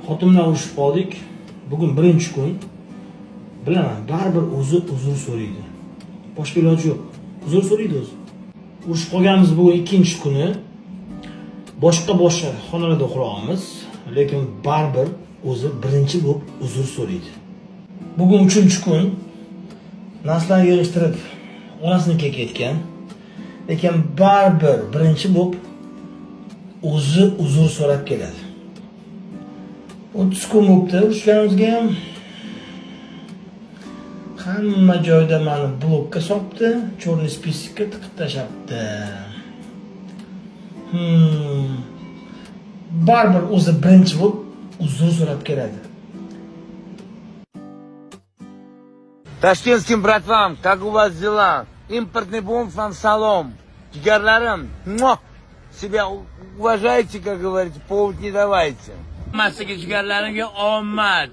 Xotin bilan urushib qoldik. Bugun birinchi kun. Bilaman, baribir o'zi uzr so'raydi. Boshqa iloji yo'q. Uzr so'raydi o'zi. Urushib qolganimiz bugun ikkinchi kuni. Boshqa xonalarda uxlaymiz, lekin baribir o'zi birinchi bo'lib uzr so'raydi. Bugun uchinchi kun. Narsalarni yig'ishtirib onasinikiga ketgan. Lekin baribir birinchi bo'lib o'zi uzr so'rab keladi. 30 kun bo'libdi urushganimizga ham. Hamma joyda meni blokka solibdi, черный спискка tiqib tashabdi. Baribir o'zi birinchi bo'lib uzr so'rab keladi. Ташкентским братвам, как у вас дела? Импортный бомж вам салом. Jigarlarim, себя уважайте, как говорится, повод не давайте. Массаga jigarlarimga omad.